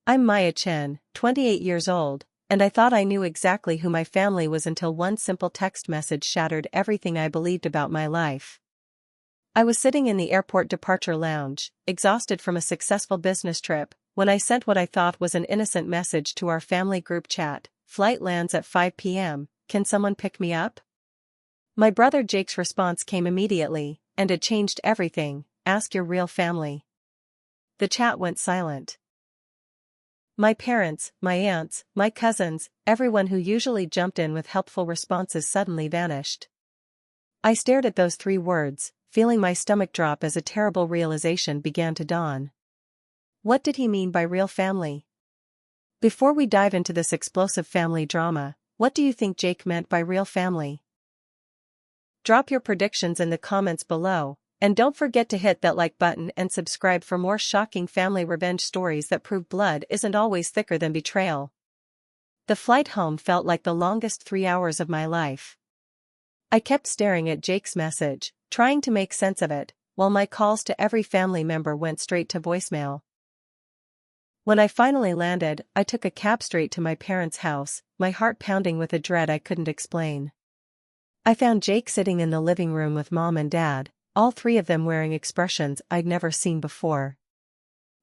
I'm Maya Chen, 28 years old, and I thought I knew exactly who my family was until one simple text message shattered everything I believed about my life. I was sitting in the airport departure lounge, exhausted from a successful business trip, when I sent what I thought was an innocent message to our family group chat: "Flight lands at 5 p.m., can someone pick me up?" My brother Jake's response came immediately, and it changed everything: "Ask your real family." The chat went silent. My parents, my aunts, my cousins, everyone who usually jumped in with helpful responses suddenly vanished. I stared at those 3 words, feeling my stomach drop as a terrible realization began to dawn. What did he mean by real family? Before we dive into this explosive family drama, what do you think Jake meant by real family? Drop your predictions in the comments below, and don't forget to hit that like button and subscribe for more shocking family revenge stories that prove blood isn't always thicker than betrayal. The flight home felt like the longest 3 hours of my life. I kept staring at Jake's message, trying to make sense of it, while my calls to every family member went straight to voicemail. When I finally landed, I took a cab straight to my parents' house, my heart pounding with a dread I couldn't explain. I found Jake sitting in the living room with Mom and Dad, all 3 of them wearing expressions I'd never seen before.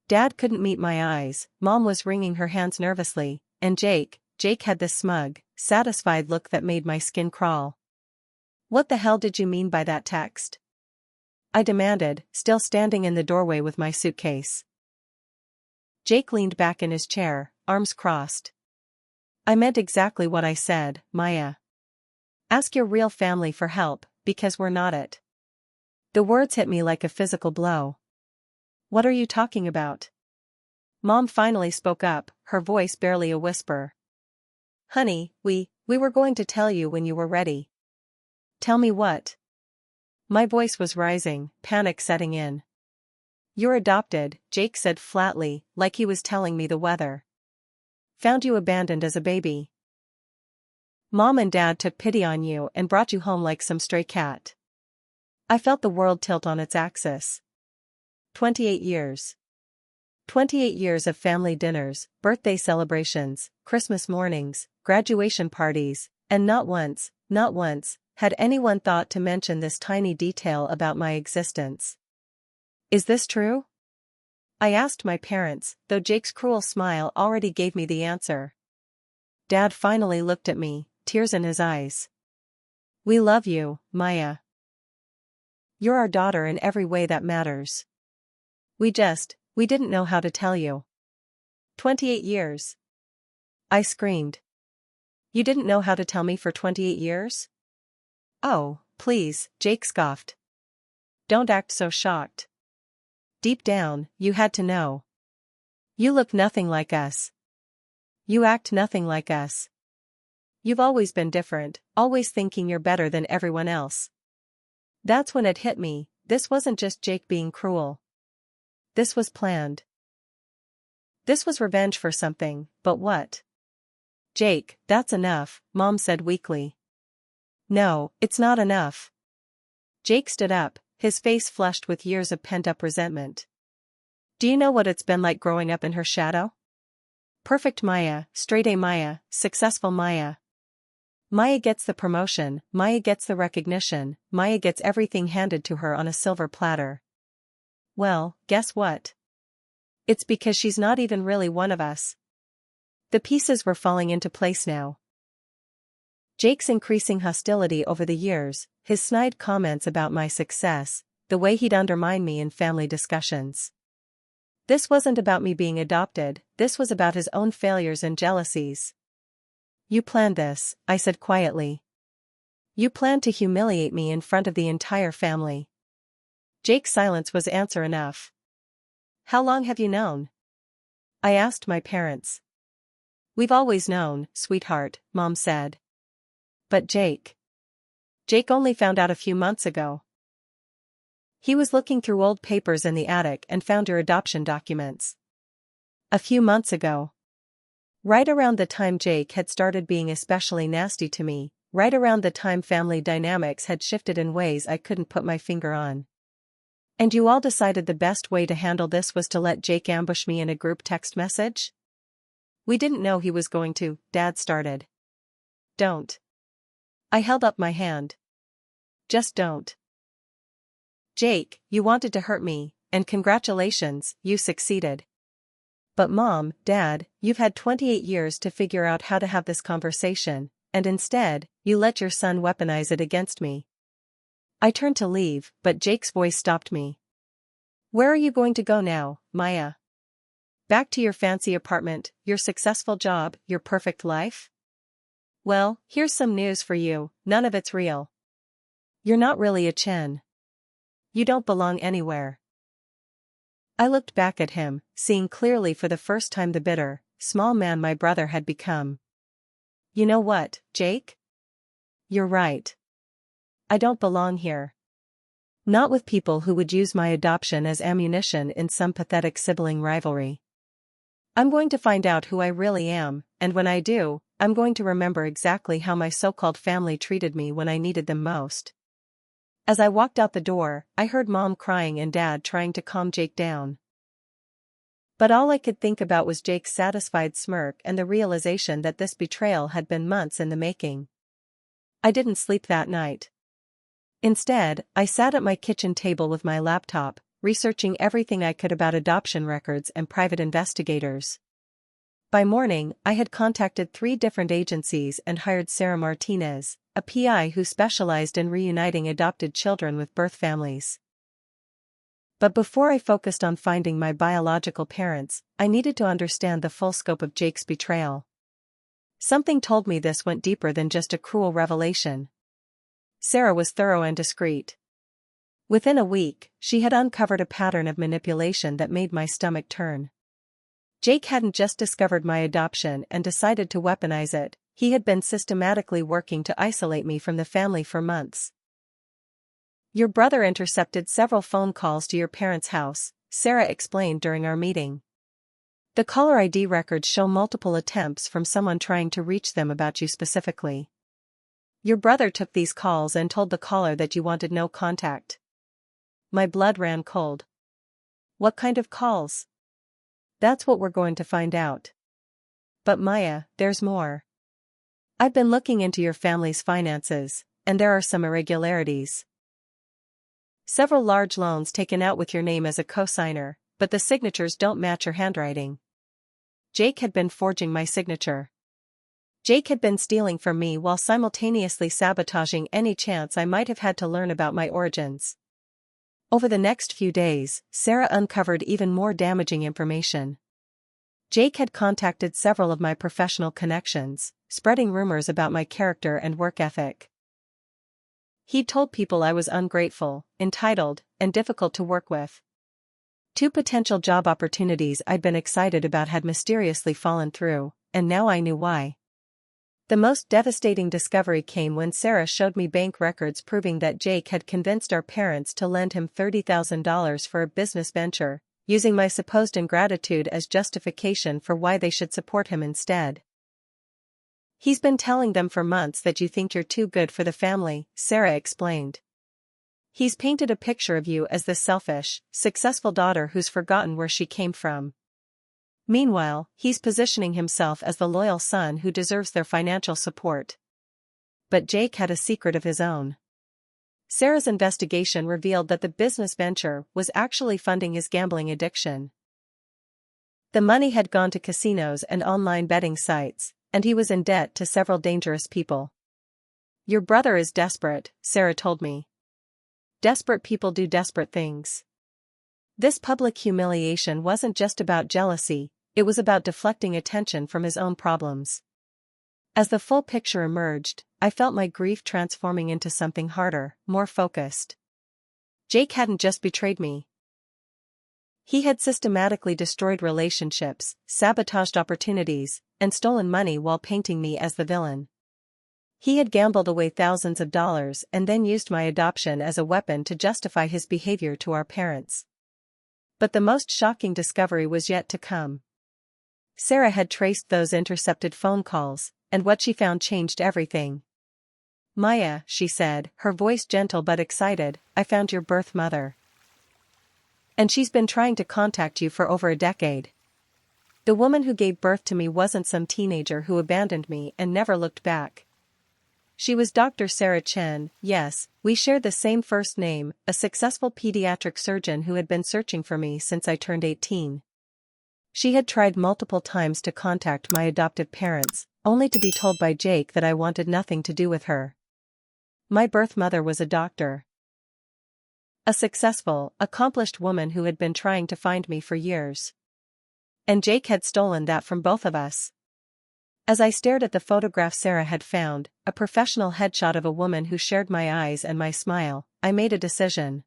Dad couldn't meet my eyes, Mom was wringing her hands nervously, and Jake had this smug, satisfied look that made my skin crawl. "What the hell did you mean by that text?" I demanded, still standing in the doorway with my suitcase. Jake leaned back in his chair, arms crossed. "I meant exactly what I said, Maya. Ask your real family for help, because we're not it." The words hit me like a physical blow. "What are you talking about?" Mom finally spoke up, her voice barely a whisper. "Honey, we were going to tell you when you were ready." "Tell me what?" My voice was rising, panic setting in. "You're adopted," Jake said flatly, like he was telling me the weather. "Found you abandoned as a baby. Mom and Dad took pity on you and brought you home like some stray cat." I felt the world tilt on its axis. 28 years. 28 years of family dinners, birthday celebrations, Christmas mornings, graduation parties, and not once, had anyone thought to mention this tiny detail about my existence. Is this true? I asked my parents, though Jake's cruel smile already gave me the answer. Dad finally looked at me, tears in his eyes. "We love you, Maya. You're our daughter in every way that matters. We didn't know how to tell you." 28 years. I screamed. "You didn't know how to tell me for 28 years? Oh, please," Jake scoffed. "Don't act so shocked. Deep down, you had to know. You look nothing like us. You act nothing like us. You've always been different, always thinking you're better than everyone else." That's when it hit me, this wasn't just Jake being cruel. This was planned. This was revenge for something, but what? "Jake, that's enough," Mom said weakly. "No, it's not enough." Jake stood up, his face flushed with years of pent-up resentment. "Do you know what it's been like growing up in her shadow? Perfect Maya, straight-A Maya, successful Maya. Maya gets the promotion, Maya gets the recognition, Maya gets everything handed to her on a silver platter. Well, guess what? It's because she's not even really one of us." The pieces were falling into place now. Jake's increasing hostility over the years, his snide comments about my success, the way he'd undermine me in family discussions. This wasn't about me being adopted, this was about his own failures and jealousies. "You planned this," I said quietly. "You planned to humiliate me in front of the entire family." Jake's silence was answer enough. "How long have you known?" I asked my parents. "We've always known, sweetheart," Mom said. "But Jake only found out a few months ago. He was looking through old papers in the attic and found your adoption documents. A few months ago. Right around the time Jake had started being especially nasty to me, right around the time family dynamics had shifted in ways I couldn't put my finger on. And you all decided the best way to handle this was to let Jake ambush me in a group text message?" We didn't know he was going to, Dad started. Don't. I held up my hand. Just don't. Jake, you wanted to hurt me, and congratulations, you succeeded. But Mom, Dad, you've had 28 years to figure out how to have this conversation, and instead, you let your son weaponize it against me. I turned to leave, but Jake's voice stopped me. Where are you going to go now, Maya? Back to your fancy apartment, your successful job, your perfect life? Well, here's some news for you, none of it's real. You're not really a Chen. You don't belong anywhere. I looked back at him, seeing clearly for the first time the bitter, small man my brother had become. You know what, Jake? You're right. I don't belong here. Not with people who would use my adoption as ammunition in some pathetic sibling rivalry. I'm going to find out who I really am, and when I do, I'm going to remember exactly how my so-called family treated me when I needed them most. As I walked out the door, I heard Mom crying and Dad trying to calm Jake down. But all I could think about was Jake's satisfied smirk and the realization that this betrayal had been months in the making. I didn't sleep that night. Instead, I sat at my kitchen table with my laptop, researching everything I could about adoption records and private investigators. By morning, I had contacted 3 different agencies and hired Sarah Martinez, a PI who specialized in reuniting adopted children with birth families. But before I focused on finding my biological parents, I needed to understand the full scope of Jake's betrayal. Something told me this went deeper than just a cruel revelation. Sarah was thorough and discreet. Within a week, she had uncovered a pattern of manipulation that made my stomach turn. Jake hadn't just discovered my adoption and decided to weaponize it, he had been systematically working to isolate me from the family for months. Your brother intercepted several phone calls to your parents' house, Sarah explained during our meeting. The caller ID records show multiple attempts from someone trying to reach them about you specifically. Your brother took these calls and told the caller that you wanted no contact. My blood ran cold. What kind of calls? That's what we're going to find out. But Maya, there's more. I've been looking into your family's finances, and there are some irregularities. Several large loans taken out with your name as a co-signer, but the signatures don't match your handwriting. Jake had been forging my signature. Jake had been stealing from me while simultaneously sabotaging any chance I might have had to learn about my origins. Over the next few days, Sarah uncovered even more damaging information. Jake had contacted several of my professional connections, spreading rumors about my character and work ethic. He'd told people I was ungrateful, entitled, and difficult to work with. 2 potential job opportunities I'd been excited about had mysteriously fallen through, and now I knew why. The most devastating discovery came when Sarah showed me bank records proving that Jake had convinced our parents to lend him $30,000 for a business venture, using my supposed ingratitude as justification for why they should support him instead. He's been telling them for months that you think you're too good for the family, Sarah explained. He's painted a picture of you as the selfish, successful daughter who's forgotten where she came from. Meanwhile, he's positioning himself as the loyal son who deserves their financial support. But Jake had a secret of his own. Sarah's investigation revealed that the business venture was actually funding his gambling addiction. The money had gone to casinos and online betting sites, and he was in debt to several dangerous people. Your brother is desperate, Sarah told me. Desperate people do desperate things. This public humiliation wasn't just about jealousy, it was about deflecting attention from his own problems. As the full picture emerged, I felt my grief transforming into something harder, more focused. Jake hadn't just betrayed me. He had systematically destroyed relationships, sabotaged opportunities, and stolen money while painting me as the villain. He had gambled away thousands of dollars and then used my adoption as a weapon to justify his behavior to our parents. But the most shocking discovery was yet to come. Sarah had traced those intercepted phone calls, and what she found changed everything. Maya, she said, her voice gentle but excited, I found your birth mother. And she's been trying to contact you for over a decade. The woman who gave birth to me wasn't some teenager who abandoned me and never looked back. She was Dr. Sarah Chen. Yes, we shared the same first name, a successful pediatric surgeon who had been searching for me since I turned 18. She had tried multiple times to contact my adoptive parents, only to be told by Jake that I wanted nothing to do with her. My birth mother was a doctor. A successful, accomplished woman who had been trying to find me for years. And Jake had stolen that from both of us. As I stared at the photograph Sarah had found, a professional headshot of a woman who shared my eyes and my smile, I made a decision.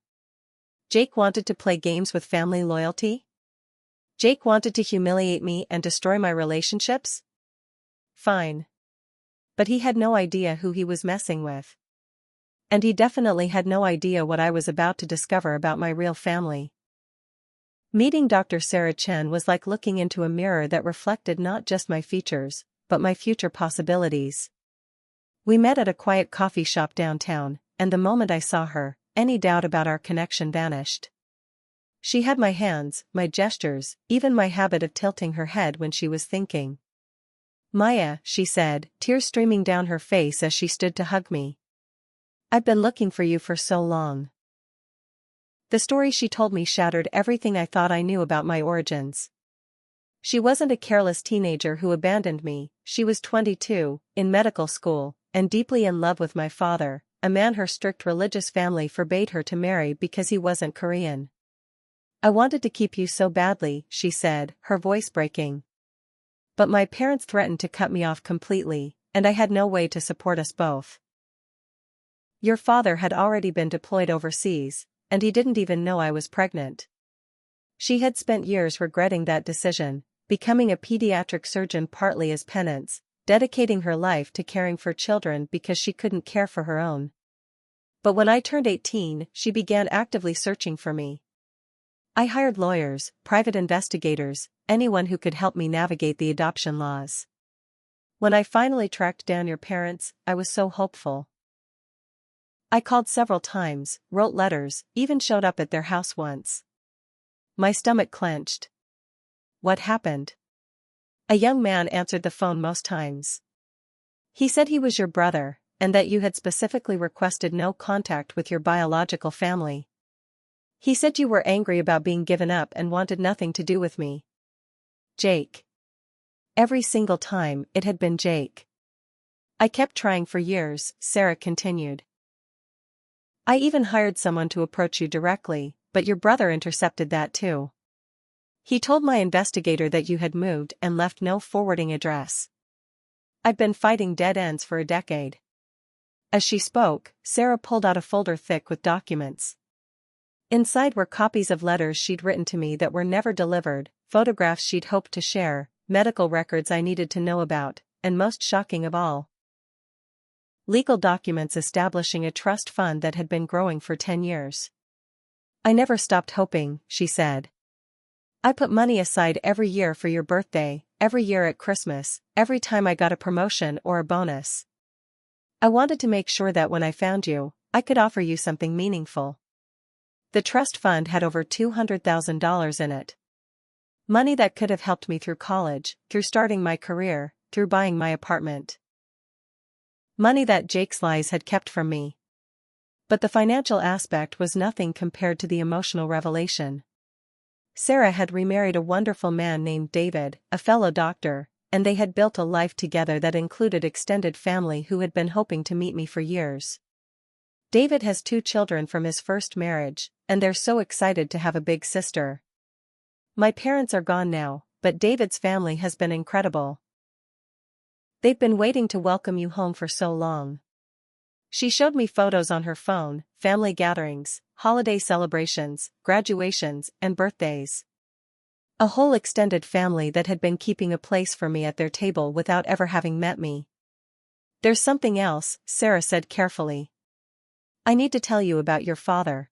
Jake wanted to play games with family loyalty? Jake wanted to humiliate me and destroy my relationships? Fine. But he had no idea who he was messing with. And he definitely had no idea what I was about to discover about my real family. Meeting Dr. Sarah Chen was like looking into a mirror that reflected not just my features, but my future possibilities. We met at a quiet coffee shop downtown, and the moment I saw her, any doubt about our connection vanished. She had my hands, my gestures, even my habit of tilting her head when she was thinking. "Maya," she said, tears streaming down her face as she stood to hug me. "I've been looking for you for so long." The story she told me shattered everything I thought I knew about my origins. She wasn't a careless teenager who abandoned me. She was 22, in medical school, and deeply in love with my father, a man her strict religious family forbade her to marry because he wasn't Korean. "I wanted to keep you so badly," she said, her voice breaking. "But my parents threatened to cut me off completely, and I had no way to support us both." "Your father had already been deployed overseas, and he didn't even know I was pregnant." She had spent years regretting that decision, becoming a pediatric surgeon partly as penance, dedicating her life to caring for children because she couldn't care for her own. But when I turned 18, she began actively searching for me. I hired lawyers, private investigators, anyone who could help me navigate the adoption laws. When I finally tracked down your parents, I was so hopeful. I called several times, wrote letters, even showed up at their house once. My stomach clenched. What happened? A young man answered the phone most times. He said he was your brother, and that you had specifically requested no contact with your biological family. He said you were angry about being given up and wanted nothing to do with me. Jake. Every single time, it had been Jake. I kept trying for years, Sarah continued. I even hired someone to approach you directly, but your brother intercepted that too. He told my investigator that you had moved and left no forwarding address. I've been fighting dead ends for a decade. As she spoke, Sarah pulled out a folder thick with documents. Inside were copies of letters she'd written to me that were never delivered, photographs she'd hoped to share, medical records I needed to know about, and most shocking of all, legal documents establishing a trust fund that had been growing for 10 years. I never stopped hoping, she said. I put money aside every year for your birthday, every year at Christmas, every time I got a promotion or a bonus. I wanted to make sure that when I found you, I could offer you something meaningful. The trust fund had over $200,000 in it. Money that could have helped me through college, through starting my career, through buying my apartment. Money that Jake's lies had kept from me. But the financial aspect was nothing compared to the emotional revelation. Sarah had remarried a wonderful man named David, a fellow doctor, and they had built a life together that included extended family who had been hoping to meet me for years. David has 2 children from his first marriage, and they're so excited to have a big sister. My parents are gone now, but David's family has been incredible. They've been waiting to welcome you home for so long. She showed me photos on her phone, family gatherings, holiday celebrations, graduations, and birthdays. A whole extended family that had been keeping a place for me at their table without ever having met me. There's something else, Sarah said carefully. I need to tell you about your father.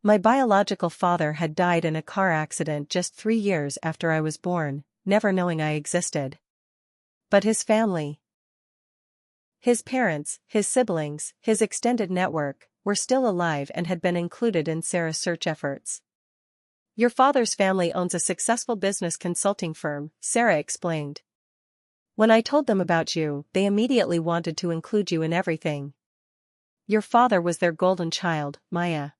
My biological father had died in a car accident just 3 years after I was born, never knowing I existed. But his family, his parents, his siblings, his extended network, were still alive and had been included in Sarah's search efforts. Your father's family owns a successful business consulting firm, Sarah explained. When I told them about you, they immediately wanted to include you in everything. Your father was their golden child, Maya.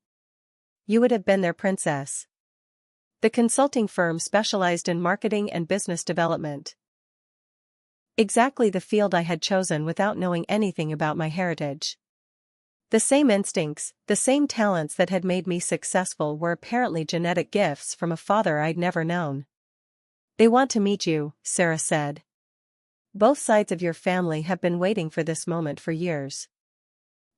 You would have been their princess. The consulting firm specialized in marketing and business development. Exactly the field I had chosen without knowing anything about my heritage. The same instincts, the same talents that had made me successful were apparently genetic gifts from a father I'd never known. They want to meet you, Sarah said. Both sides of your family have been waiting for this moment for years.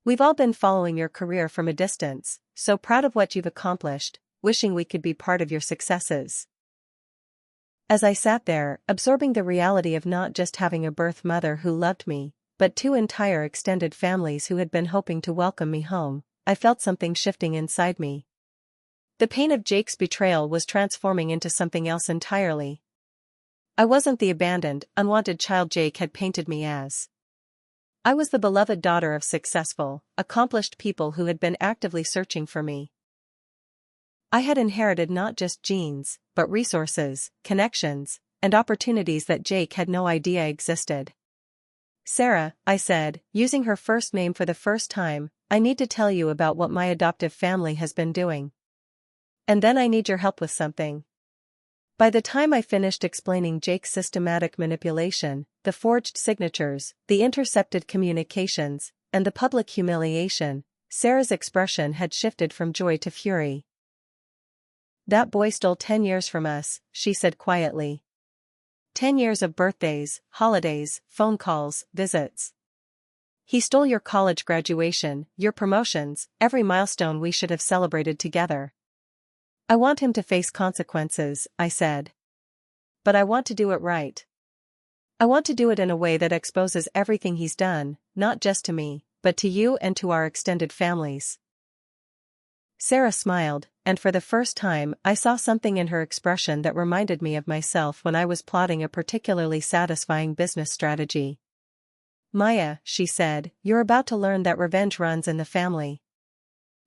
We've all been following your career from a distance, so proud of what you've accomplished, wishing we could be part of your successes. As I sat there, absorbing the reality of not just having a birth mother who loved me, but two entire extended families who had been hoping to welcome me home, I felt something shifting inside me. The pain of Jake's betrayal was transforming into something else entirely. I wasn't the abandoned, unwanted child Jake had painted me as. I was the beloved daughter of successful, accomplished people who had been actively searching for me. I had inherited not just genes, but resources, connections, and opportunities that Jake had no idea existed. Sarah, I said, using her first name for the first time, I need to tell you about what my adoptive family has been doing. And then I need your help with something. By the time I finished explaining Jake's systematic manipulation, the forged signatures, the intercepted communications, and the public humiliation, Sarah's expression had shifted from joy to fury. That boy stole 10 years from us, she said quietly. 10 years of birthdays, holidays, phone calls, visits. He stole your college graduation, your promotions, every milestone we should have celebrated together. I want him to face consequences, I said. But I want to do it right. I want to do it in a way that exposes everything he's done, not just to me, but to you and to our extended families. Sarah smiled, and for the first time I saw something in her expression that reminded me of myself when I was plotting a particularly satisfying business strategy. Maya, she said, you're about to learn that revenge runs in the family.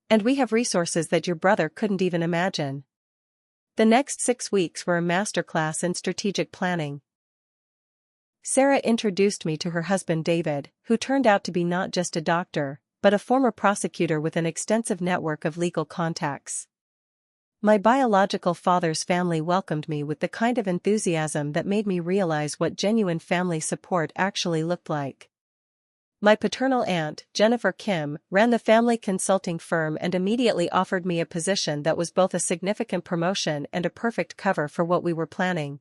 And we have resources that your brother couldn't even imagine. The next 6 weeks were a masterclass in strategic planning. Sarah introduced me to her husband David, who turned out to be not just a doctor, but a former prosecutor with an extensive network of legal contacts. My biological father's family welcomed me with the kind of enthusiasm that made me realize what genuine family support actually looked like. My paternal aunt, Jennifer Kim, ran the family consulting firm and immediately offered me a position that was both a significant promotion and a perfect cover for what we were planning.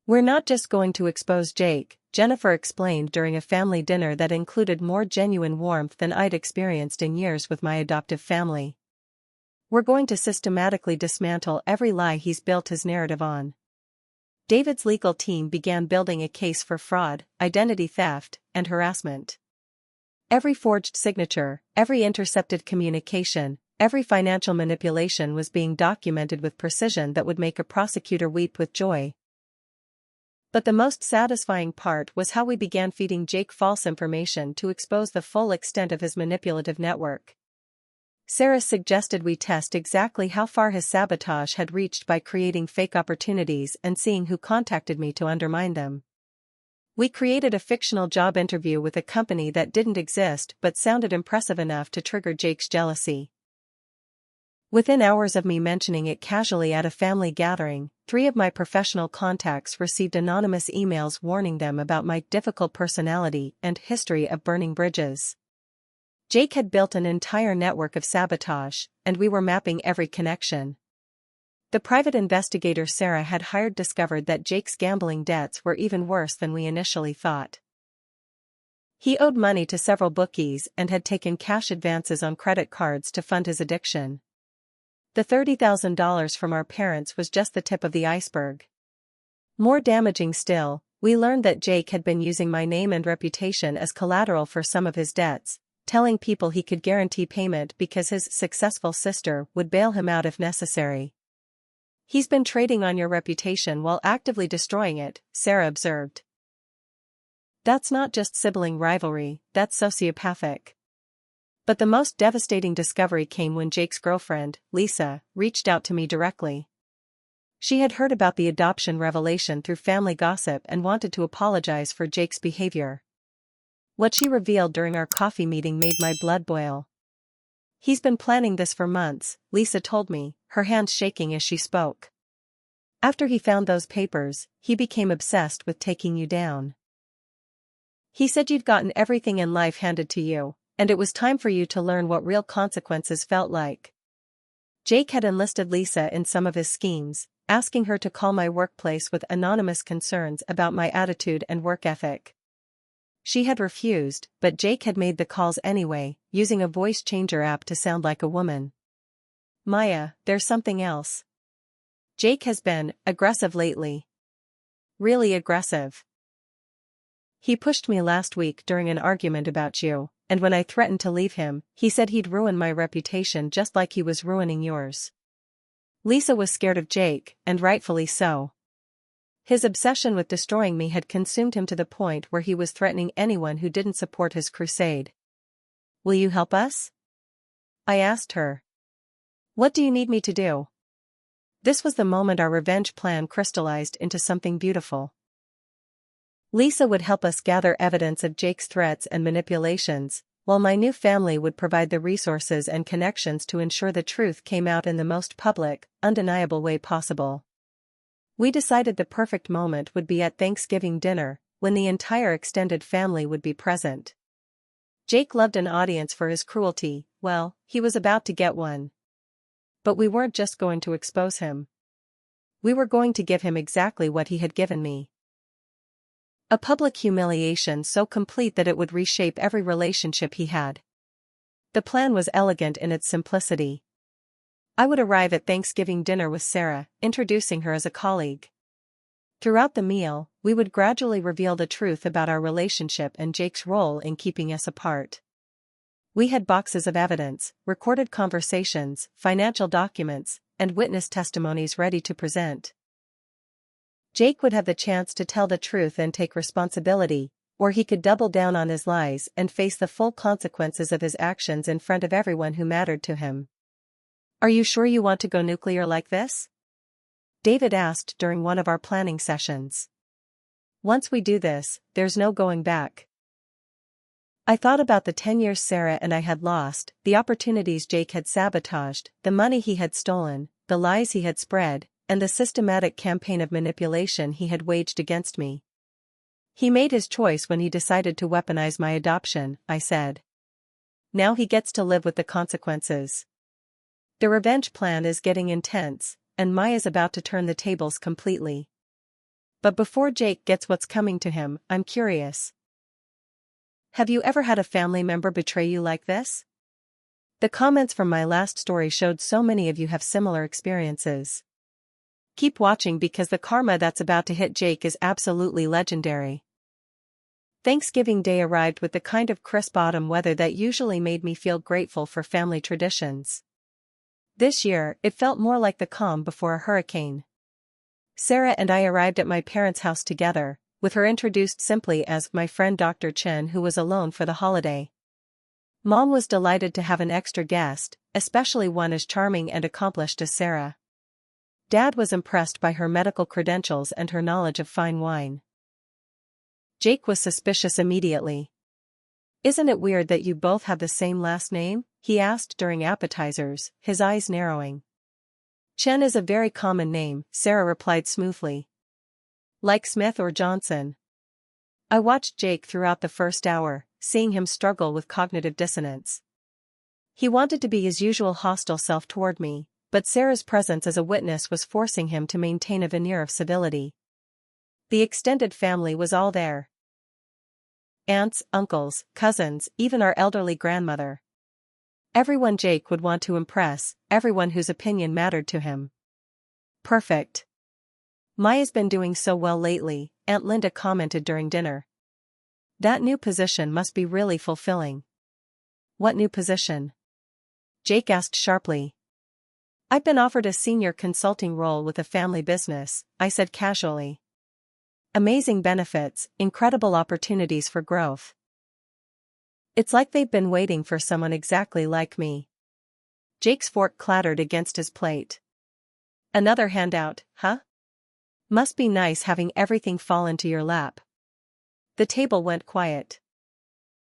We're not just going to expose Jake, Jennifer explained during a family dinner that included more genuine warmth than I'd experienced in years with my adoptive family. We're going to systematically dismantle every lie he's built his narrative on. David's legal team began building a case for fraud, identity theft, and harassment. Every forged signature, every intercepted communication, every financial manipulation was being documented with precision that would make a prosecutor weep with joy. But the most satisfying part was how we began feeding Jake false information to expose the full extent of his manipulative network. Sarah suggested we test exactly how far his sabotage had reached by creating fake opportunities and seeing who contacted me to undermine them. We created a fictional job interview with a company that didn't exist but sounded impressive enough to trigger Jake's jealousy. Within hours of me mentioning it casually at a family gathering, 3 of my professional contacts received anonymous emails warning them about my difficult personality and history of burning bridges. Jake had built an entire network of sabotage, and we were mapping every connection. The private investigator Sarah had hired discovered that Jake's gambling debts were even worse than we initially thought. He owed money to several bookies and had taken cash advances on credit cards to fund his addiction. The $30,000 from our parents was just the tip of the iceberg. More damaging still, we learned that Jake had been using my name and reputation as collateral for some of his debts, telling people he could guarantee payment because his successful sister would bail him out if necessary. He's been trading on your reputation while actively destroying it, Sarah observed. That's not just sibling rivalry, that's sociopathic. But the most devastating discovery came when Jake's girlfriend, Lisa, reached out to me directly. She had heard about the adoption revelation through family gossip and wanted to apologize for Jake's behavior. What she revealed during our coffee meeting made my blood boil. "He's been planning this for months," Lisa told me, her hands shaking as she spoke. "After he found those papers, he became obsessed with taking you down. He said you'd gotten everything in life handed to you, and it was time for you to learn what real consequences felt like." Jake had enlisted Lisa in some of his schemes, asking her to call my workplace with anonymous concerns about my attitude and work ethic. She had refused, but Jake had made the calls anyway, using a voice changer app to sound like a woman. "Maya, there's something else. Jake has been aggressive lately. Really aggressive. He pushed me last week during an argument about you, and when I threatened to leave him, he said he'd ruin my reputation just like he was ruining yours." Lisa was scared of Jake, and rightfully so. His obsession with destroying me had consumed him to the point where he was threatening anyone who didn't support his crusade. "Will you help us?" I asked her. "What do you need me to do?" This was the moment our revenge plan crystallized into something beautiful. Lisa would help us gather evidence of Jake's threats and manipulations, while my new family would provide the resources and connections to ensure the truth came out in the most public, undeniable way possible. We decided the perfect moment would be at Thanksgiving dinner, when the entire extended family would be present. Jake loved an audience for his cruelty. Well, he was about to get one. But we weren't just going to expose him. We were going to give him exactly what he had given me. A public humiliation so complete that it would reshape every relationship he had. The plan was elegant in its simplicity. I would arrive at Thanksgiving dinner with Sarah, introducing her as a colleague. Throughout the meal, we would gradually reveal the truth about our relationship and Jake's role in keeping us apart. We had boxes of evidence, recorded conversations, financial documents, and witness testimonies ready to present. Jake would have the chance to tell the truth and take responsibility, or he could double down on his lies and face the full consequences of his actions in front of everyone who mattered to him. "Are you sure you want to go nuclear like this?" David asked during one of our planning sessions. "Once we do this, there's no going back." I thought about the 10 years Sarah and I had lost, the opportunities Jake had sabotaged, the money he had stolen, the lies he had spread, and the systematic campaign of manipulation he had waged against me. "He made his choice when he decided to weaponize my adoption," I said. "Now he gets to live with the consequences." The revenge plan is getting intense, and Maya's about to turn the tables completely. But before Jake gets what's coming to him, I'm curious. Have you ever had a family member betray you like this? The comments from my last story showed so many of you have similar experiences. Keep watching because the karma that's about to hit Jake is absolutely legendary. Thanksgiving Day arrived with the kind of crisp autumn weather that usually made me feel grateful for family traditions. This year, it felt more like the calm before a hurricane. Sarah and I arrived at my parents' house together, with her introduced simply as my friend Dr. Chen, who was alone for the holiday. Mom was delighted to have an extra guest, especially one as charming and accomplished as Sarah. Dad was impressed by her medical credentials and her knowledge of fine wine. Jake was suspicious immediately. "Isn't it weird that you both have the same last name?" he asked during appetizers, his eyes narrowing. "Chen is a very common name," Sarah replied smoothly. "Like Smith or Johnson." I watched Jake throughout the first hour, seeing him struggle with cognitive dissonance. He wanted to be his usual hostile self toward me, but Sarah's presence as a witness was forcing him to maintain a veneer of civility. The extended family was all there. Aunts, uncles, cousins, even our elderly grandmother. Everyone Jake would want to impress, everyone whose opinion mattered to him. "Perfect. Maya's been doing so well lately," Aunt Linda commented during dinner. "That new position must be really fulfilling." "What new position?" Jake asked sharply. "I've been offered a senior consulting role with a family business," I said casually. "Amazing benefits, incredible opportunities for growth." It's like they've been waiting for someone exactly like me. Jake's fork clattered against his plate. Another handout, huh? Must be nice having everything fall into your lap. The table went quiet.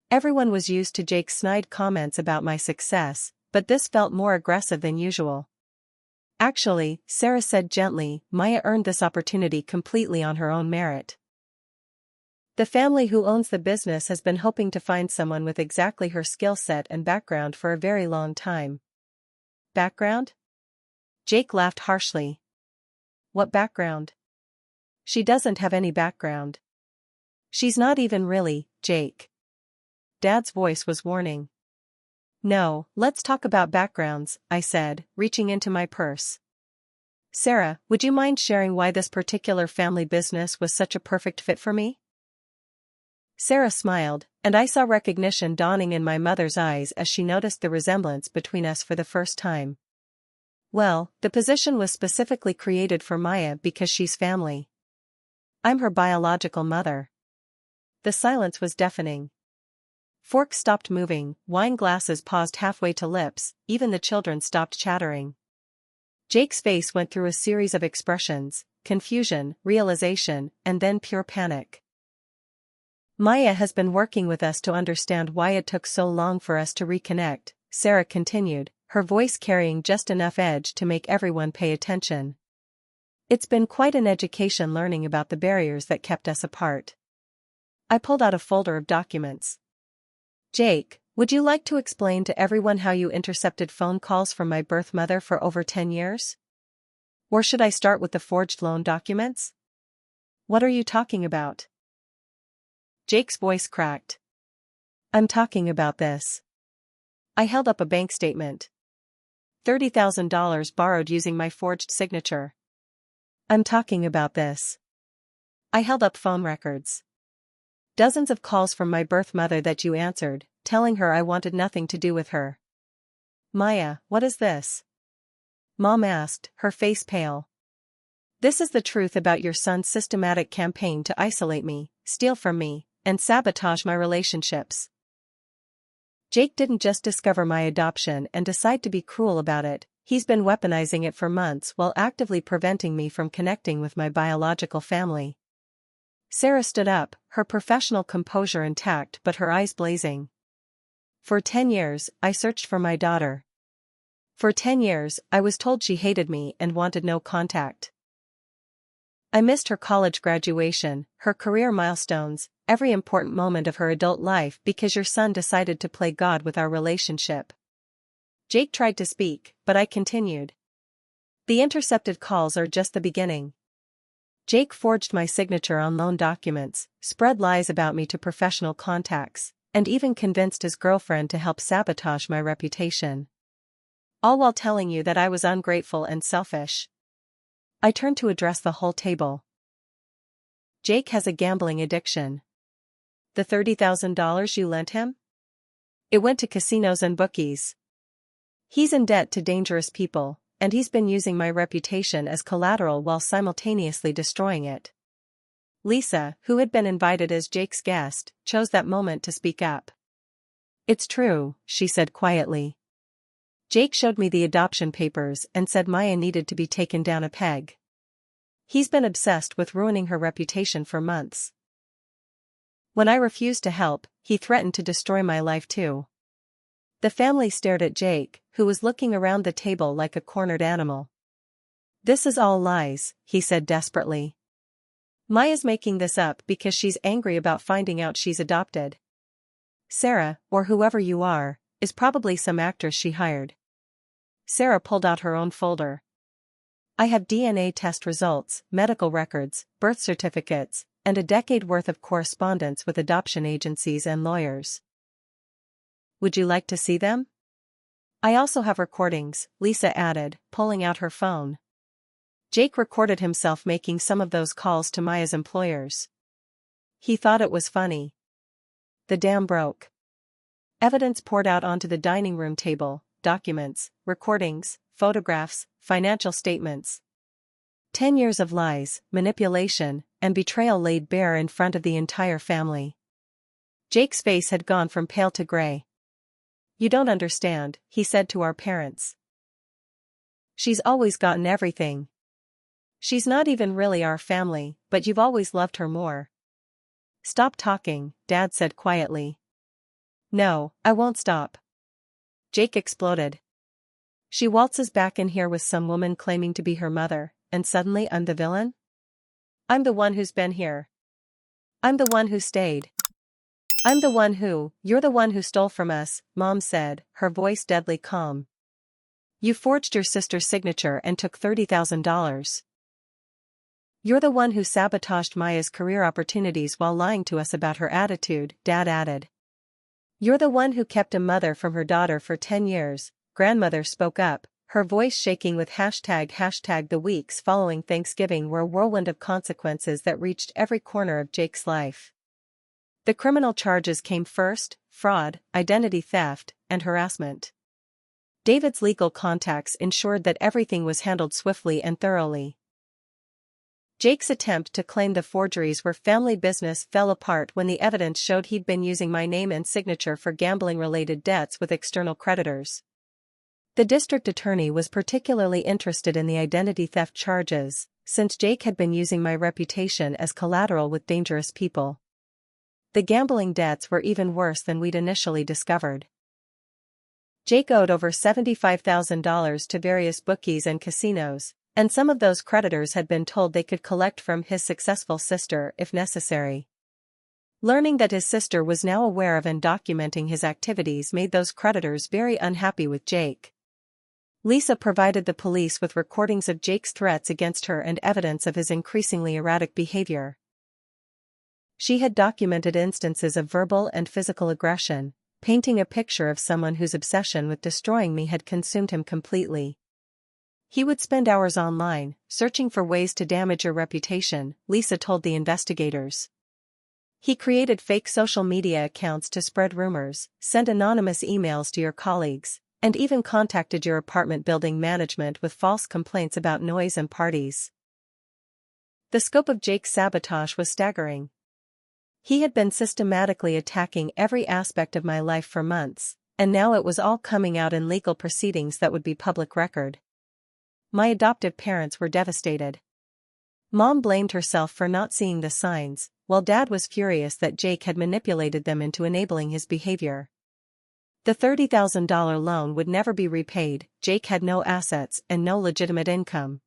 Everyone was used to Jake's snide comments about my success, but this felt more aggressive than usual. Actually, Sarah said gently, Maya earned this opportunity completely on her own merit. The family who owns the business has been hoping to find someone with exactly her skill set and background for a very long time. Background? Jake laughed harshly. What background? She doesn't have any background. She's not even really, Jake. Dad's voice was warning. No, let's talk about backgrounds, I said, reaching into my purse. Sarah, would you mind sharing why this particular family business was such a perfect fit for me? Sarah smiled, and I saw recognition dawning in my mother's eyes as she noticed the resemblance between us for the first time. Well, the position was specifically created for Maya because she's family. I'm her biological mother. The silence was deafening. Forks stopped moving, wine glasses paused halfway to lips, even the children stopped chattering. Jake's face went through a series of expressions: confusion, realization, and then pure panic. Maya has been working with us to understand why it took so long for us to reconnect, Sarah continued, her voice carrying just enough edge to make everyone pay attention. It's been quite an education learning about the barriers that kept us apart. I pulled out a folder of documents. Jake, would you like to explain to everyone how you intercepted phone calls from my birth mother for over 10 years? Or should I start with the forged loan documents? What are you talking about? Jake's voice cracked. I'm talking about this. I held up a bank statement. $30,000 borrowed using my forged signature. I'm talking about this. I held up phone records. Dozens of calls from my birth mother that you answered, telling her I wanted nothing to do with her. Maya, what is this? Mom asked, her face pale. This is the truth about your son's systematic campaign to isolate me, steal from me, and sabotage my relationships. Jake didn't just discover my adoption and decide to be cruel about it, he's been weaponizing it for months while actively preventing me from connecting with my biological family. Sarah stood up, her professional composure intact but her eyes blazing. For 10 years, I searched for my daughter. For 10 years, I was told she hated me and wanted no contact. I missed her college graduation, her career milestones, every important moment of her adult life because your son decided to play God with our relationship. Jake tried to speak, but I continued. The intercepted calls are just the beginning. Jake forged my signature on loan documents, spread lies about me to professional contacts, and even convinced his girlfriend to help sabotage my reputation. All while telling you that I was ungrateful and selfish. I turned to address the whole table. Jake has a gambling addiction. The $30,000 you lent him? It went to casinos and bookies. He's in debt to dangerous people, and he's been using my reputation as collateral while simultaneously destroying it. Lisa, who had been invited as Jake's guest, chose that moment to speak up. It's true, she said quietly. Jake showed me the adoption papers and said Maya needed to be taken down a peg. He's been obsessed with ruining her reputation for months. When I refused to help, he threatened to destroy my life too. The family stared at Jake, who was looking around the table like a cornered animal. This is all lies, he said desperately. Maya's making this up because she's angry about finding out she's adopted. Sarah, or whoever you are, is probably some actress she hired. Sarah pulled out her own folder. I have DNA test results, medical records, birth certificates, and a decade worth of correspondence with adoption agencies and lawyers. Would you like to see them? I also have recordings, Lisa added, pulling out her phone. Jake recorded himself making some of those calls to Maya's employers. He thought it was funny. The dam broke. Evidence poured out onto the dining room table, documents, recordings, photographs, financial statements. 10 years of lies, manipulation, and betrayal laid bare in front of the entire family. Jake's face had gone from pale to gray. "You don't understand," he said to our parents. "She's always gotten everything. She's not even really our family, but you've always loved her more." "Stop talking," Dad said quietly. "No, I won't stop." Jake exploded. "She waltzes back in here with some woman claiming to be her mother, and suddenly I'm the villain? I'm the one who's been here. I'm the one who stayed. I'm the one who, you're the one who stole from us," Mom said, her voice deadly calm. "You forged your sister's signature and took $30,000. You're the one who sabotaged Maya's career opportunities while lying to us about her attitude," Dad added. "You're the one who kept a mother from her daughter for 10 years, Grandmother spoke up, her voice shaking with hashtag. The weeks following Thanksgiving were a whirlwind of consequences that reached every corner of Jake's life. The criminal charges came first: fraud, identity theft, and harassment. David's legal contacts ensured that everything was handled swiftly and thoroughly. Jake's attempt to claim the forgeries were family business fell apart when the evidence showed he'd been using my name and signature for gambling-related debts with external creditors. The district attorney was particularly interested in the identity theft charges, since Jake had been using my reputation as collateral with dangerous people. The gambling debts were even worse than we'd initially discovered. Jake owed over $75,000 to various bookies and casinos, and some of those creditors had been told they could collect from his successful sister if necessary. Learning that his sister was now aware of and documenting his activities made those creditors very unhappy with Jake. Lisa provided the police with recordings of Jake's threats against her and evidence of his increasingly erratic behavior. She had documented instances of verbal and physical aggression, painting a picture of someone whose obsession with destroying me had consumed him completely. "He would spend hours online, searching for ways to damage your reputation," Lisa told the investigators. "He created fake social media accounts to spread rumors, sent anonymous emails to your colleagues, and even contacted your apartment building management with false complaints about noise and parties." The scope of Jake's sabotage was staggering. He had been systematically attacking every aspect of my life for months, and now it was all coming out in legal proceedings that would be public record. My adoptive parents were devastated. Mom blamed herself for not seeing the signs, while Dad was furious that Jake had manipulated them into enabling his behavior. The $30,000 loan would never be repaid. Jake had no assets and no legitimate income.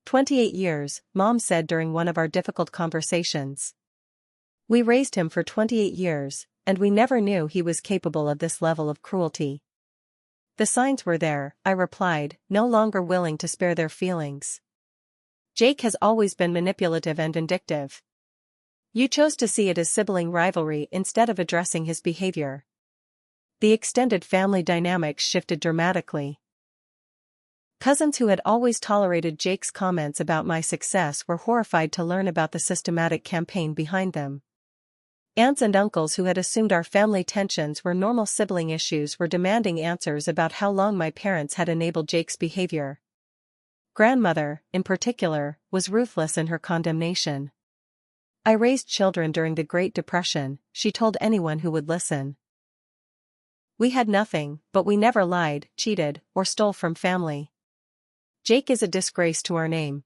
28 years, Mom said during one of our difficult conversations. "We raised him for 28 years, and we never knew he was capable of this level of cruelty." "The signs were there," I replied, no longer willing to spare their feelings. "Jake has always been manipulative and vindictive. You chose to see it as sibling rivalry instead of addressing his behavior." The extended family dynamics shifted dramatically. Cousins who had always tolerated Jake's comments about my success were horrified to learn about the systematic campaign behind them. Aunts and uncles who had assumed our family tensions were normal sibling issues were demanding answers about how long my parents had enabled Jake's behavior. Grandmother, in particular, was ruthless in her condemnation. "I raised children during the Great Depression," she told anyone who would listen. "We had nothing, but we never lied, cheated, or stole from family. Jake is a disgrace to our name."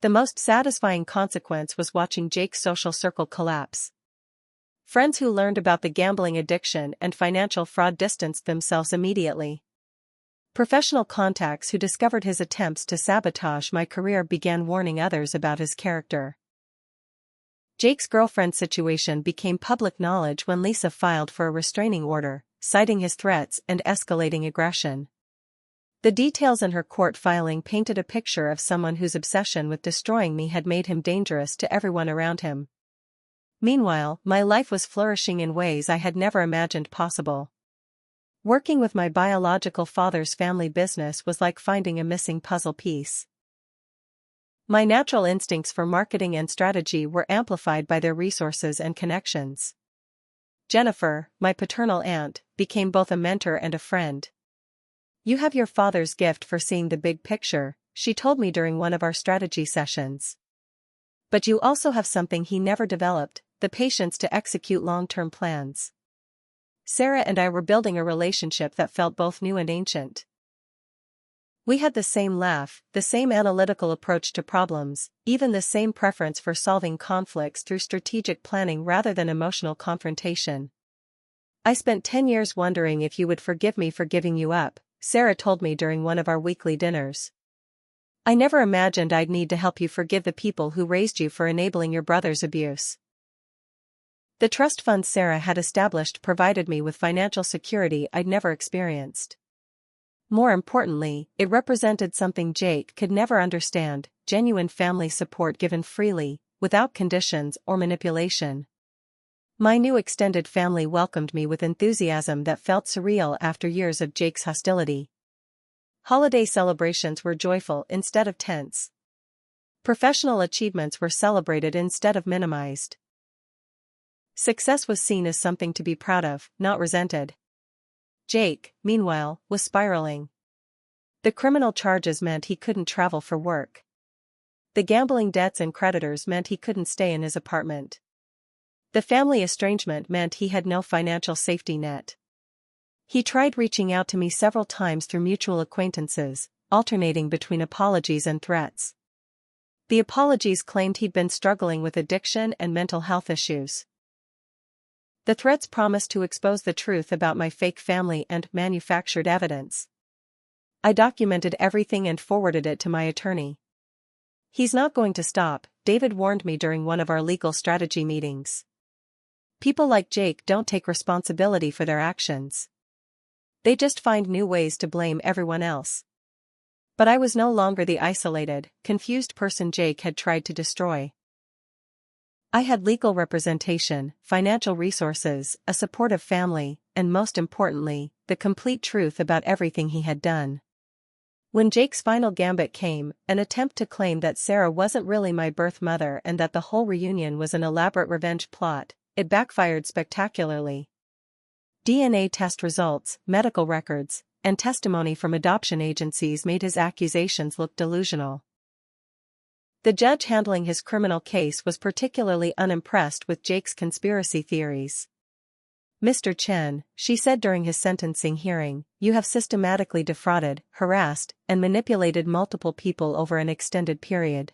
The most satisfying consequence was watching Jake's social circle collapse. Friends who learned about the gambling addiction and financial fraud distanced themselves immediately. Professional contacts who discovered his attempts to sabotage my career began warning others about his character. Jake's girlfriend situation became public knowledge when Lisa filed for a restraining order, citing his threats and escalating aggression. The details in her court filing painted a picture of someone whose obsession with destroying me had made him dangerous to everyone around him. Meanwhile, my life was flourishing in ways I had never imagined possible. Working with my biological father's family business was like finding a missing puzzle piece. My natural instincts for marketing and strategy were amplified by their resources and connections. Jennifer, my paternal aunt, became both a mentor and a friend. "You have your father's gift for seeing the big picture," she told me during one of our strategy sessions. "But you also have something he never developed, the patience to execute long-term plans. Sarah and I were building a relationship that felt both new and ancient. We had the same laugh, the same analytical approach to problems, even the same preference for solving conflicts through strategic planning rather than emotional confrontation. "I spent 10 years wondering if you would forgive me for giving you up," Sarah told me during one of our weekly dinners. "I never imagined I'd need to help you forgive the people who raised you for enabling your brother's abuse." The trust fund Sarah had established provided me with financial security I'd never experienced. More importantly, it represented something Jake could never understand: genuine family support given freely, without conditions or manipulation. My new extended family welcomed me with enthusiasm that felt surreal after years of Jake's hostility. Holiday celebrations were joyful instead of tense. Professional achievements were celebrated instead of minimized. Success was seen as something to be proud of, not resented. Jake, meanwhile, was spiraling. The criminal charges meant he couldn't travel for work. The gambling debts and creditors meant he couldn't stay in his apartment. The family estrangement meant he had no financial safety net. He tried reaching out to me several times through mutual acquaintances, alternating between apologies and threats. The apologies claimed he'd been struggling with addiction and mental health issues. The threats promised to expose the truth about my fake family and manufactured evidence. I documented everything and forwarded it to my attorney. "He's not going to stop," David warned me during one of our legal strategy meetings. "People like Jake don't take responsibility for their actions. They just find new ways to blame everyone else." But I was no longer the isolated, confused person Jake had tried to destroy. I had legal representation, financial resources, a supportive family, and most importantly, the complete truth about everything he had done. When Jake's final gambit came, an attempt to claim that Sarah wasn't really my birth mother and that the whole reunion was an elaborate revenge plot, it backfired spectacularly. DNA test results, medical records, and testimony from adoption agencies made his accusations look delusional. The judge handling his criminal case was particularly unimpressed with Jake's conspiracy theories. "Mr. Chen," she said during his sentencing hearing, "you have systematically defrauded, harassed, and manipulated multiple people over an extended period.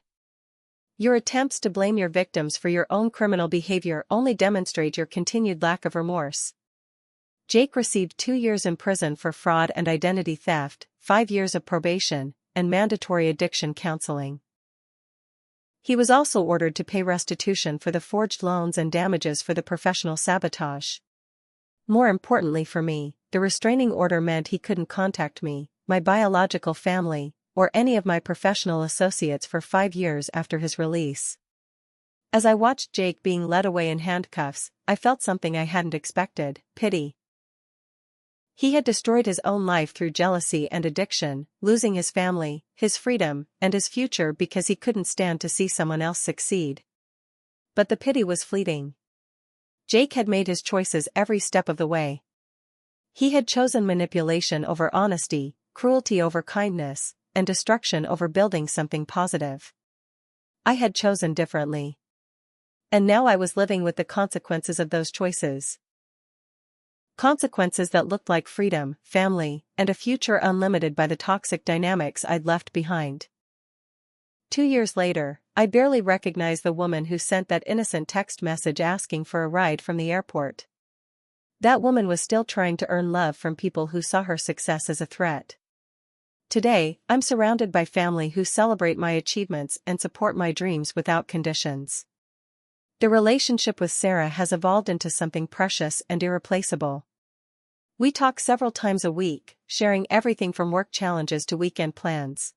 Your attempts to blame your victims for your own criminal behavior only demonstrate your continued lack of remorse." Jake received 2 years in prison for fraud and identity theft, 5 years of probation, and mandatory addiction counseling. He was also ordered to pay restitution for the forged loans and damages for the professional sabotage. More importantly for me, the restraining order meant he couldn't contact me, my biological family, or any of my professional associates for 5 years after his release. As I watched Jake being led away in handcuffs, I felt something I hadn't expected: pity. He had destroyed his own life through jealousy and addiction, losing his family, his freedom, and his future because he couldn't stand to see someone else succeed. But the pity was fleeting. Jake had made his choices every step of the way. He had chosen manipulation over honesty, cruelty over kindness, and destruction over building something positive. I had chosen differently. And now I was living with the consequences of those choices. Consequences that looked like freedom, family, and a future unlimited by the toxic dynamics I'd left behind. 2 years later, I barely recognized the woman who sent that innocent text message asking for a ride from the airport. That woman was still trying to earn love from people who saw her success as a threat. Today, I'm surrounded by family who celebrate my achievements and support my dreams without conditions. The relationship with Sarah has evolved into something precious and irreplaceable. We talk several times a week, sharing everything from work challenges to weekend plans.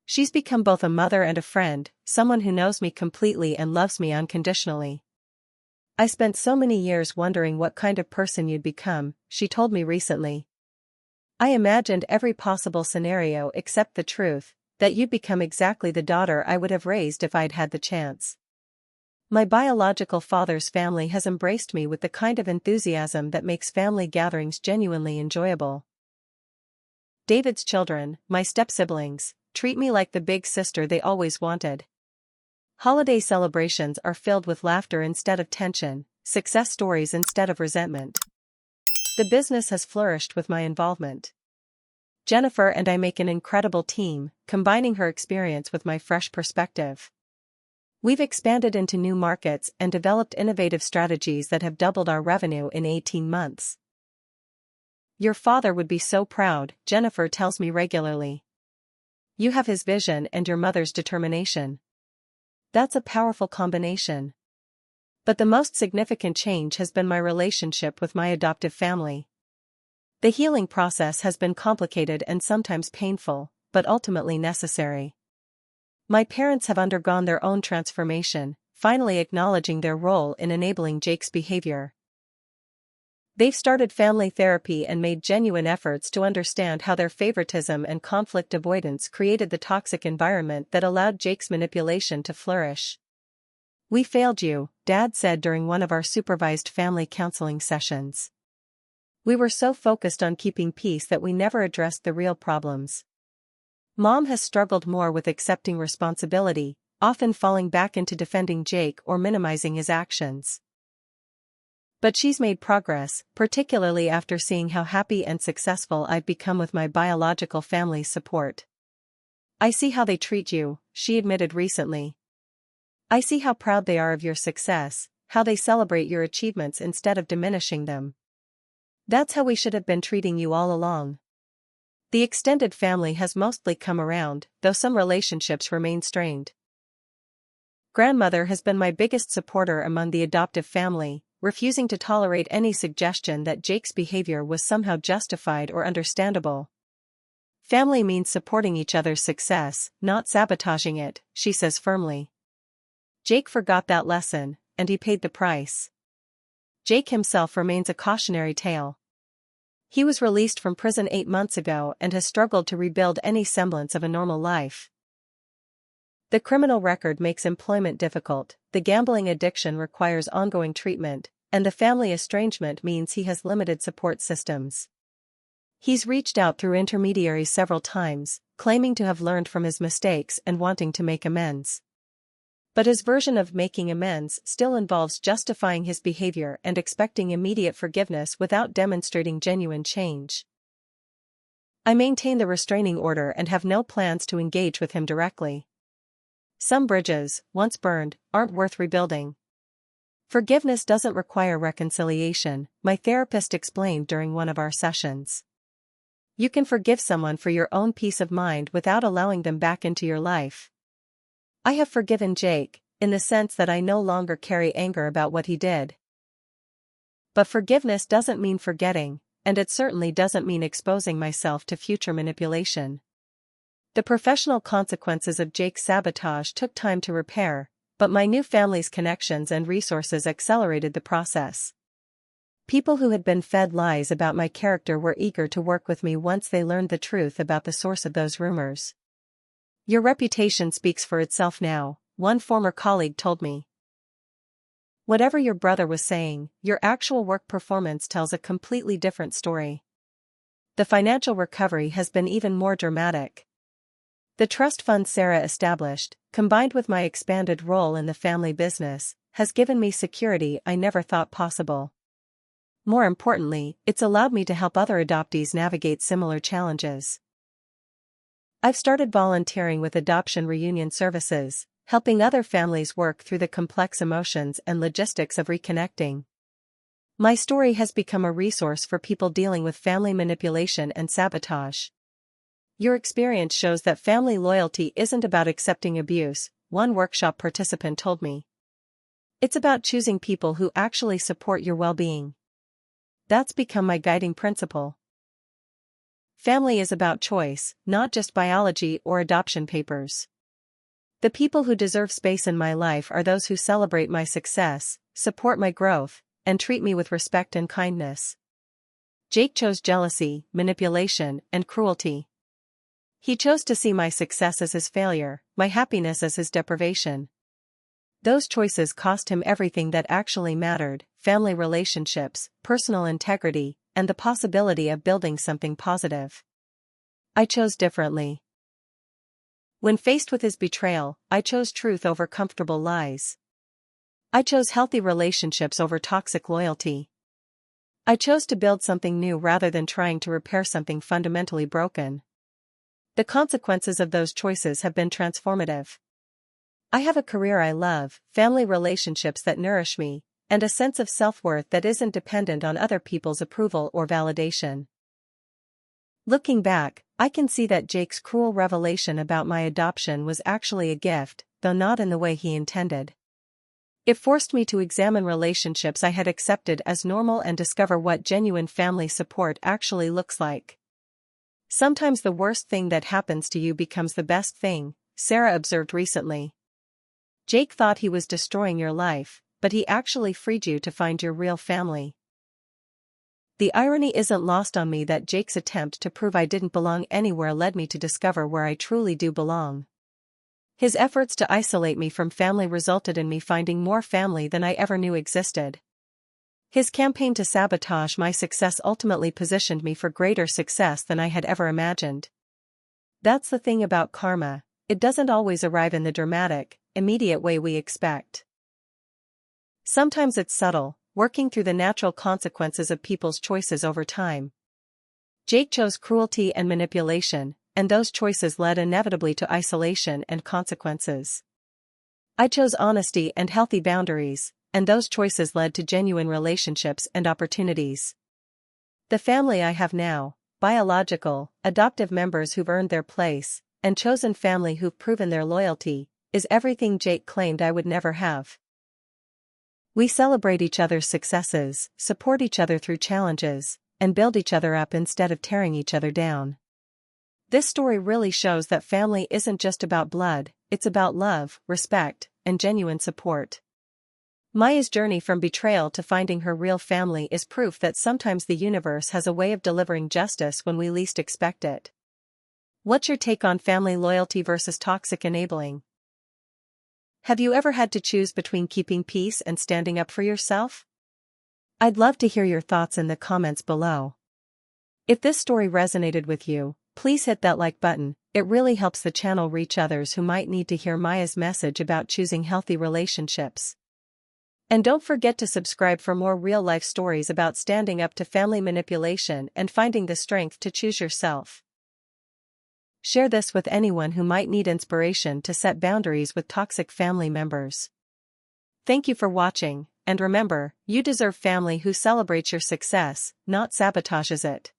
She's become both a mother and a friend, someone who knows me completely and loves me unconditionally. "I spent so many years wondering what kind of person you'd become," she told me recently. "I imagined every possible scenario except the truth, that you'd become exactly the daughter I would have raised if I'd had the chance." My biological father's family has embraced me with the kind of enthusiasm that makes family gatherings genuinely enjoyable. David's children, my step-siblings, treat me like the big sister they always wanted. Holiday celebrations are filled with laughter instead of tension, success stories instead of resentment. The business has flourished with my involvement. Jennifer and I make an incredible team, combining her experience with my fresh perspective. We've expanded into new markets and developed innovative strategies that have doubled our revenue in 18 months. Your father would be so proud, Jennifer tells me regularly. You have his vision and your mother's determination. That's a powerful combination. But the most significant change has been my relationship with my adoptive family. The healing process has been complicated and sometimes painful, but ultimately necessary. My parents have undergone their own transformation, finally acknowledging their role in enabling Jake's behavior. They've started family therapy and made genuine efforts to understand how their favoritism and conflict avoidance created the toxic environment that allowed Jake's manipulation to flourish. We failed you, Dad said during one of our supervised family counseling sessions. We were so focused on keeping peace that we never addressed the real problems. Mom has struggled more with accepting responsibility, often falling back into defending Jake or minimizing his actions. But she's made progress, particularly after seeing how happy and successful I've become with my biological family's support. I see how they treat you, she admitted recently. I see how proud they are of your success, how they celebrate your achievements instead of diminishing them. That's how we should have been treating you all along. The extended family has mostly come around, though some relationships remain strained. Grandmother has been my biggest supporter among the adoptive family, refusing to tolerate any suggestion that Jake's behavior was somehow justified or understandable. Family means supporting each other's success, not sabotaging it, she says firmly. Jake forgot that lesson, and he paid the price. Jake himself remains a cautionary tale. He was released from prison 8 months ago and has struggled to rebuild any semblance of a normal life. The criminal record makes employment difficult, the gambling addiction requires ongoing treatment, and the family estrangement means he has limited support systems. He's reached out through intermediaries several times, claiming to have learned from his mistakes and wanting to make amends. But his version of making amends still involves justifying his behavior and expecting immediate forgiveness without demonstrating genuine change. I maintain the restraining order and have no plans to engage with him directly. Some bridges, once burned, aren't worth rebuilding. Forgiveness doesn't require reconciliation, my therapist explained during one of our sessions. You can forgive someone for your own peace of mind without allowing them back into your life. I have forgiven Jake, in the sense that I no longer carry anger about what he did. But forgiveness doesn't mean forgetting, and it certainly doesn't mean exposing myself to future manipulation. The professional consequences of Jake's sabotage took time to repair, but my new family's connections and resources accelerated the process. People who had been fed lies about my character were eager to work with me once they learned the truth about the source of those rumors. Your reputation speaks for itself now, one former colleague told me. Whatever your brother was saying, your actual work performance tells a completely different story. The financial recovery has been even more dramatic. The trust fund Sarah established, combined with my expanded role in the family business, has given me security I never thought possible. More importantly, it's allowed me to help other adoptees navigate similar challenges. I've started volunteering with adoption reunion services, helping other families work through the complex emotions and logistics of reconnecting. My story has become a resource for people dealing with family manipulation and sabotage. Your experience shows that family loyalty isn't about accepting abuse, one workshop participant told me. It's about choosing people who actually support your well-being. That's become my guiding principle. Family is about choice, not just biology or adoption papers. The people who deserve space in my life are those who celebrate my success, support my growth, and treat me with respect and kindness. Jake chose jealousy, manipulation, and cruelty. He chose to see my success as his failure, my happiness as his deprivation. Those choices cost him everything that actually mattered: family relationships, personal integrity, and the possibility of building something positive. I chose differently. When faced with his betrayal, I chose truth over comfortable lies. I chose healthy relationships over toxic loyalty. I chose to build something new rather than trying to repair something fundamentally broken. The consequences of those choices have been transformative. I have a career I love, family relationships that nourish me, and a sense of self-worth that isn't dependent on other people's approval or validation. Looking back, I can see that Jake's cruel revelation about my adoption was actually a gift, though not in the way he intended. It forced me to examine relationships I had accepted as normal and discover what genuine family support actually looks like. Sometimes the worst thing that happens to you becomes the best thing, Sarah observed recently. Jake thought he was destroying your life, but he actually freed you to find your real family. The irony isn't lost on me that Jake's attempt to prove I didn't belong anywhere led me to discover where I truly do belong. His efforts to isolate me from family resulted in me finding more family than I ever knew existed. His campaign to sabotage my success ultimately positioned me for greater success than I had ever imagined. That's the thing about karma, it doesn't always arrive in the dramatic, immediate way we expect. Sometimes it's subtle, working through the natural consequences of people's choices over time. Jake chose cruelty and manipulation, and those choices led inevitably to isolation and consequences. I chose honesty and healthy boundaries, and those choices led to genuine relationships and opportunities. The family I have now, biological, adoptive members who've earned their place, and chosen family who've proven their loyalty, is everything Jake claimed I would never have. We celebrate each other's successes, support each other through challenges, and build each other up instead of tearing each other down. This story really shows that family isn't just about blood, it's about love, respect, and genuine support. Maya's journey from betrayal to finding her real family is proof that sometimes the universe has a way of delivering justice when we least expect it. What's your take on family loyalty versus toxic enabling? Have you ever had to choose between keeping peace and standing up for yourself? I'd love to hear your thoughts in the comments below. If this story resonated with you, please hit that like button, it really helps the channel reach others who might need to hear Maya's message about choosing healthy relationships. And don't forget to subscribe for more real-life stories about standing up to family manipulation and finding the strength to choose yourself. Share this with anyone who might need inspiration to set boundaries with toxic family members. Thank you for watching, and remember, you deserve family who celebrates your success, not sabotages it.